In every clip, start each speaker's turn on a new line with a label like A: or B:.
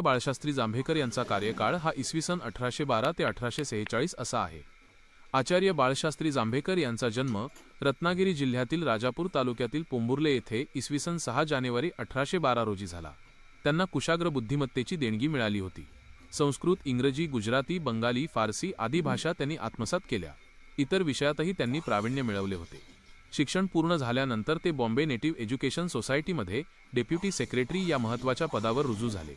A: बाळशास्त्री जांभेकर यांचा कार्यकाळ हा इसवी सन 1812 ते 1846 असा आहे। आचार्य बाळशास्त्री जांभेकर यांचा जन्म रत्नागिरी जिल्ह्यातील राजापूर तालुक्यातील पोंभुर्ले येथे इसवी सन 6 जानेवारी 1812 रोजी झाला। त्यांना कुशाग्र बुद्धिमत्तेची देणगी मिळाली होती। संस्कृत, इंग्रजी, गुजराती, बंगाली, फारसी आदी भाषा त्यांनी आत्मसात केल्या। इतर विषयातही त्यांनी प्रावीण्य मिळवले होते। शिक्षण पूर्ण झाल्यानंतर ते बॉम्बे नेटिव्ह एज्युकेशन सोसायटीमध्ये डेप्युटी सेक्रेटरी या महत्त्वाच्या पदावर रुजू झाले।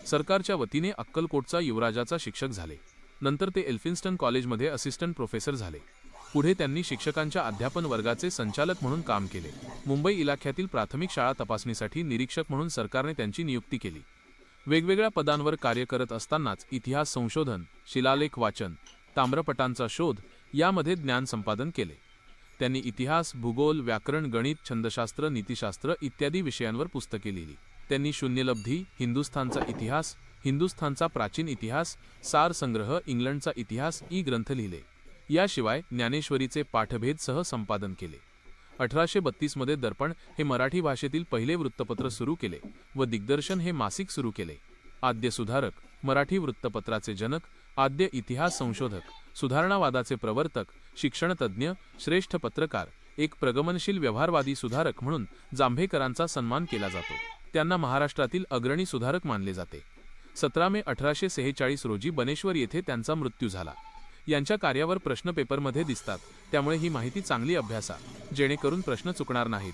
A: सरकारच्या वतीने अक्कलकोटचा युवराजाचा शिक्षक झाले। नंतर ते एल्फिन्स्टन कॉलेजमध्ये असिस्टंट प्रोफेसर झाले। पुढे त्यांनी शिक्षकांच्या अध्यापन वर्गाचे संचालक म्हणून काम केले। मुंबई इलाख्यातील प्राथमिक शाळा तपासणीसाठी निरीक्षक म्हणून सरकारने त्यांची नियुक्ती केली। वेगवेगळ्या पदांवर कार्य करत असतानाच इतिहास संशोधन, शिलालेख वाचन, ताम्रपटांचा शोध यामध्ये ज्ञान संपादन केले। त्यांनी इतिहास, भूगोल, व्याकरण, गणित, छंदशास्त्र, नीतिशास्त्र इत्यादी विषयांवर पुस्तके लिहिली। त्यांनी शून्यलब्धी, हिंदुस्थानचा इतिहास, हिंदुस्थानचा प्राचीन इतिहास, सार संग्रह, इंग्लंडचा इतिहास ई ग्रंथ लिहिले। याशिवाय ज्ञानेश्वरीचे पाठभेद सह संपादन केले। 1832 मध्ये दर्पण हे मराठी भाषेतील पहिले वृत्तपत्र सुरू केले व दिग्दर्शन हे मासिक सुरू केले। आद्य सुधारक, मराठी वृत्तपत्राचे जनक, आद्य इतिहास संशोधक, सुधारणावादाचे प्रवर्तक, शिक्षणतज्ज्ञ, श्रेष्ठ पत्रकार, एक प्रगमनशील व्यवहारवादी सुधारक म्हणून जांभेकरांचा सन्मान केला जातो। त्यांना महाराष्ट्रातील अग्रणी सुधारक मानले जाते। 17 मे 1846 रोजी बनेश्वर येथे त्यांचा मृत्यू झाला। यांच्या कार्यावर प्रश्न पेपरमध्ये दिसतात, त्यामुळे ही माहिती चांगली अभ्यासा, जेणेकरून प्रश्न चुकणार नाहीत।